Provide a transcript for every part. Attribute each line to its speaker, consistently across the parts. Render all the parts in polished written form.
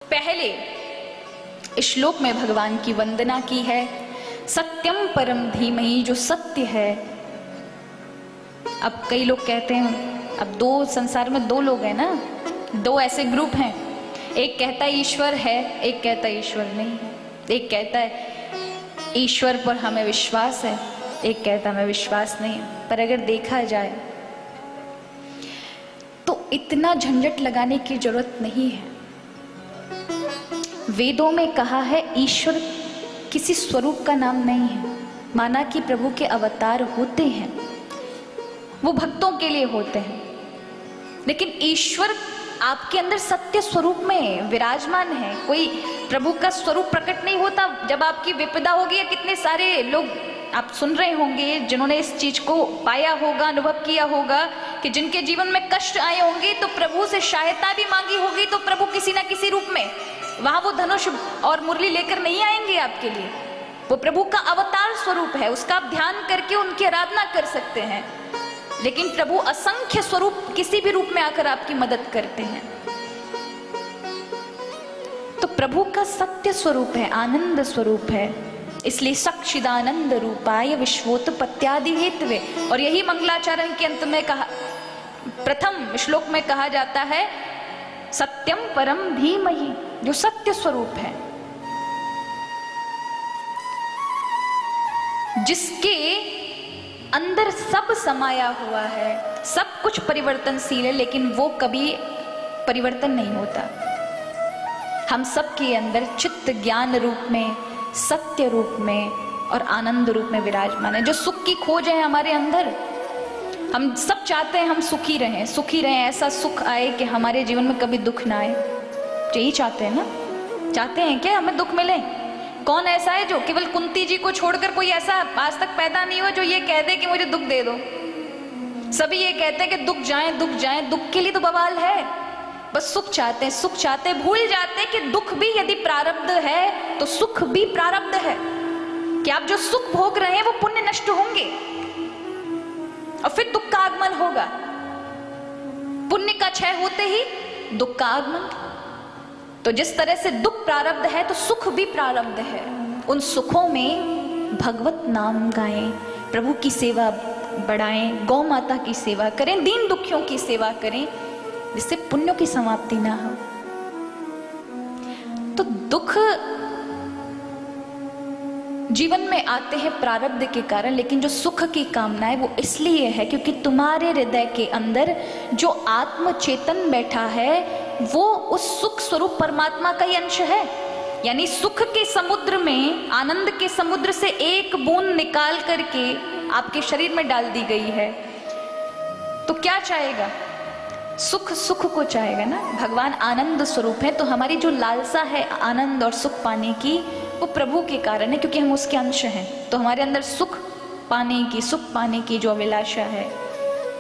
Speaker 1: पहले श्लोक में भगवान की वंदना की है, सत्यम परम धीमहि, जो सत्य है। अब कई लोग कहते हैं, अब दो संसार में दो लोग हैं ना, दो ऐसे ग्रुप हैं, एक कहता है ईश्वर है, एक कहता है ईश्वर नहीं है। एक कहता है ईश्वर पर हमें विश्वास है, एक कहता है हमें विश्वास नहीं है। पर अगर देखा जाए तो इतना झंझट लगाने की जरूरत नहीं है। वेदों में कहा है ईश्वर किसी स्वरूप का नाम नहीं है, माना कि प्रभु के अवतार होते हैं, वो भक्तों के लिए होते हैं, लेकिन ईश्वर आपके अंदर सत्य स्वरूप में विराजमान है। कोई प्रभु का स्वरूप प्रकट नहीं होता। जब आपकी विपदा होगी, या कितने सारे लोग आप सुन रहे होंगे जिन्होंने इस चीज को पाया होगा, अनुभव किया होगा कि जिनके जीवन में कष्ट आए होंगे तो प्रभु से सहायता भी मांगी होगी, तो प्रभु किसी ना किसी रूप में वहां वो धनुष और मुरली लेकर नहीं आएंगे आपके लिए। वो प्रभु का अवतार स्वरूप है, उसका आप ध्यान करके उनकी आराधना कर सकते हैं। लेकिन प्रभु असंख्य स्वरूप किसी भी रूप में आकर आपकी मदद करते हैं। तो प्रभु का सत्य स्वरूप है, आनंद स्वरूप है, इसलिए सच्चिदानंद रूपाय विश्वोत्पत्त्यादि हेतवे। और यही मंगलाचरण के अंत में कहा, प्रथम श्लोक में कहा जाता है सत्यम परम धीमहि, जो सत्य स्वरूप है, जिसके अंदर सब समाया हुआ है, सब कुछ परिवर्तनशील है, लेकिन वो कभी परिवर्तन नहीं होता। हम सब के अंदर चित्त ज्ञान रूप में, सत्य रूप में और आनंद रूप में विराजमान है। जो सुख की खोज है हमारे अंदर, हम सब चाहते हैं हम सुखी रहें, सुखी रहें, ऐसा सुख आए कि हमारे जीवन में कभी दुख ना आए। यही चाहते हैं ना, चाहते हैं क्या हमें दुख मिले? कौन ऐसा है जो, केवल कुंती जी को छोड़कर कोई ऐसा आज तक पैदा नहीं हुआ जो ये कह दे कि मुझे दुख दे दो। सभी ये कहते हैं कि दुख जाए, दुख जाए। दुख के लिए तो बवाल है, बस सुख चाहते हैं, सुख चाहते हैं। भूल जाते हैं कि दुख भी यदि प्रारब्ध है तो सुख भी प्रारब्ध है, कि आप जो सुख भोग रहे हैं वो पुण्य नष्ट होंगे और फिर दुख का आगमन होगा। पुण्य का क्षय होते ही दुख का आगमन। तो जिस तरह से दुख प्रारब्ध है तो सुख भी प्रारब्ध है। उन सुखों में भगवत नाम गाएं, प्रभु की सेवा बढ़ाएं, गौ माता की सेवा करें, दीन दुखियों की सेवा करें, जिससे पुण्यों की समाप्ति ना हो। तो दुख जीवन में आते हैं प्रारब्ध के कारण, लेकिन जो सुख की कामना है वो इसलिए है क्योंकि तुम्हारे हृदय के अंदर जो आत्म चेतन बैठा है वो उस सुख स्वरूप परमात्मा का ही अंश है। यानी सुख के समुद्र में, आनंद के समुद्र से एक बूंद निकाल करके आपके शरीर में डाल दी गई है। तो क्या चाहेगा? सुख, सुख को चाहेगा ना। भगवान आनंद स्वरूप है, तो हमारी जो लालसा है आनंद और सुख पाने की, वो प्रभु के कारण है, क्योंकि हम उसके अंश हैं। तो हमारे अंदर सुख पाने की जो अभिलाषा है,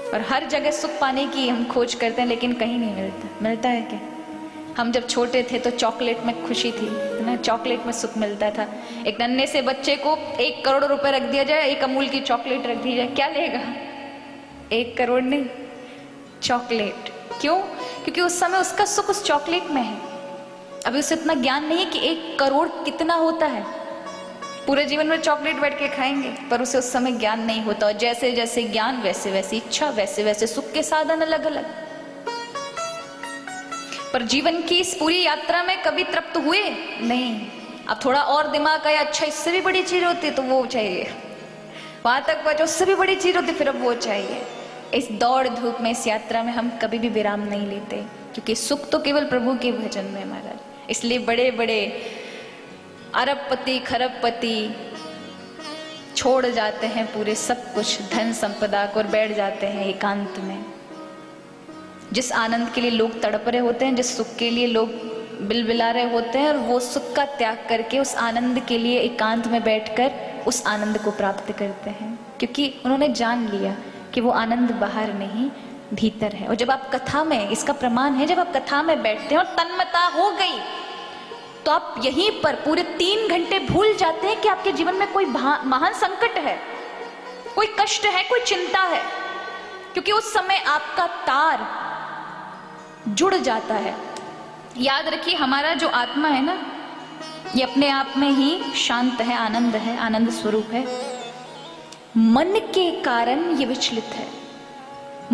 Speaker 1: और हर जगह सुख पाने की हम खोज करते हैं, लेकिन कहीं नहीं मिलता। मिलता है क्या? हम जब छोटे थे तो चॉकलेट में खुशी थी ना, चॉकलेट में सुख मिलता था। एक नन्हे से बच्चे को 1 करोड़ रुपए रख दिया जाए, एक अमूल की चॉकलेट रख दी जाए, क्या लेगा? 1 करोड़ नहीं, चॉकलेट। क्यों? क्योंकि उस समय उसका सुख उस चॉकलेट में है। अभी उसे इतना ज्ञान नहीं है कि 1 करोड़ कितना होता है। पूरे जीवन में चॉकलेट बैठ के खाएंगे, पर उसे उस समय ज्ञान नहीं होता। और जैसे जैसे ज्ञान, वैसे वैसे इच्छा, वैसे वैसे सुख के साधन अलग अलग। पर जीवन की इस पूरी यात्रा में कभी तृप्त हुए नहीं। अब थोड़ा और दिमाग आया, अच्छा इससे भी बड़ी चीज होती तो वो चाहिए, वहां तक पहुंचो, उससे भी बड़ी चीज होती फिर अब वो चाहिए। इस दौड़ धूप में, इस यात्रा में हम कभी भी विराम नहीं लेते, क्योंकि सुख तो केवल प्रभु के भजन में महाराज। इसलिए बड़े बड़े अरबपति खरबपति छोड़ जाते हैं पूरे सब कुछ, धन संपदा को, और बैठ जाते हैं एकांत में। जिस आनंद के लिए लोग तड़प रहे होते हैं, जिस सुख के लिए लोग बिलबिला रहे होते हैं, और वो सुख का त्याग करके उस आनंद के लिए एकांत में बैठकर उस आनंद को प्राप्त करते हैं, क्योंकि उन्होंने जान लिया कि वो आनंद बाहर नहीं भीतर है। और जब आप कथा में, इसका प्रमाण है, जब आप कथा में बैठते हैं और तन्मयता हो गई तो आप यहीं पर पूरे 3 घंटे भूल जाते हैं कि आपके जीवन में कोई महान संकट है, कोई कष्ट है, कोई चिंता है, क्योंकि उस समय आपका तार जुड़ जाता है। याद रखिए, हमारा जो आत्मा है ना, ये अपने आप में ही शांत है, आनंद स्वरूप है। मन के कारण ये विचलित है।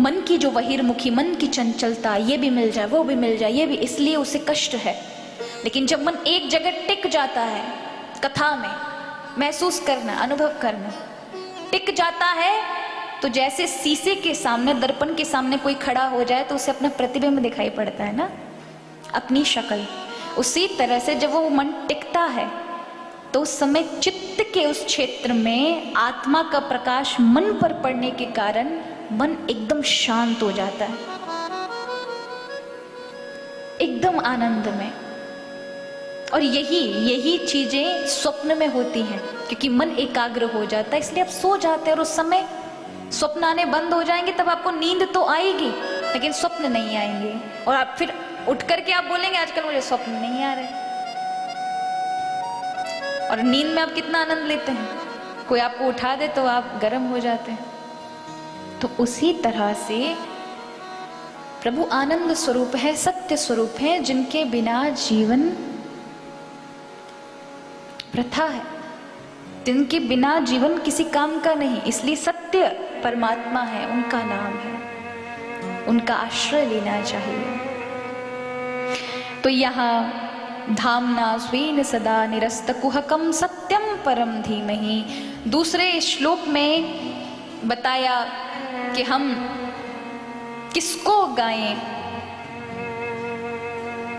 Speaker 1: मन की जो बहिर्मुखी, मन की चंचलता, ये भी मिल जाए, वो भी मिल जाए, ये भी, इसलिए उसे कष्ट है। लेकिन जब मन एक जगह टिक जाता है, कथा में महसूस करना, अनुभव करना, टिक जाता है, तो जैसे शीशे के सामने, दर्पण के सामने कोई खड़ा हो जाए तो उसे अपना प्रतिबिंब दिखाई पड़ता है ना, अपनी शक्ल। उसी तरह से जब वो मन टिकता है तो उस समय चित्त के उस क्षेत्र में आत्मा का प्रकाश मन पर पड़ने के कारण मन एकदम शांत हो जाता है, एकदम आनंद में। और यही चीजें स्वप्न में होती हैं, क्योंकि मन एकाग्र हो जाता है, इसलिए आप सो जाते हैं और उस समय स्वप्न आने बंद हो जाएंगे। तब आपको नींद तो आएगी लेकिन स्वप्न नहीं आएंगे, और आप फिर उठ करके आप बोलेंगे आजकल मुझे स्वप्न नहीं आ रहे। और नींद में आप कितना आनंद लेते हैं, कोई आपको उठा दे तो आप गर्म हो जाते हैं। तो उसी तरह से प्रभु आनंद स्वरूप है, सत्य स्वरूप है, जिनके बिना जीवन प्रथा है, जिनके बिना जीवन किसी काम का नहीं। इसलिए सत्य परमात्मा है, उनका नाम है, उनका आश्रय लेना चाहिए। तो यहाँ धामना स्वेन सदा निरस्त कुहकम सत्यम परम धीमहि, दूसरे श्लोक में बताया कि हम किसको गाएं।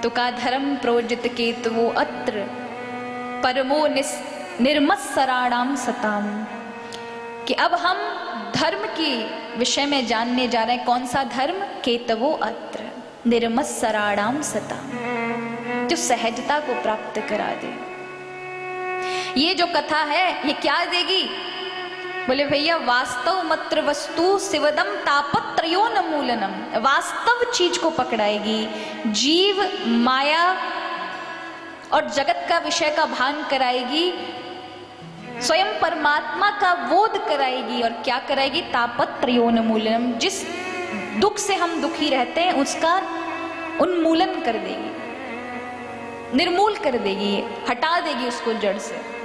Speaker 1: तो का धर्म प्रोजित केतवो अत्र परमो निर्मत्सराणाम सताम, कि अब हम धर्म के विषय में जानने जा रहे हैं। कौन सा धर्म? केतवो अत्र निर्मत्सराणाम सताम, जो सहजता को प्राप्त करा दे। ये जो कथा है ये क्या देगी? बोले भैया वास्तव मत्र वस्तु शिवदम तापत्रयोन मूलनम, वास्तव चीज को पकड़ाएगी, जीव माया और जगत का विषय का भान कराएगी, स्वयं परमात्मा का बोध कराएगी। और क्या कराएगी? तापत्रयोन मूलनम, जिस दुख से हम दुखी रहते हैं उसका उन्मूलन कर देगी, निर्मूल कर देगी, हटा देगी उसको जड़ से।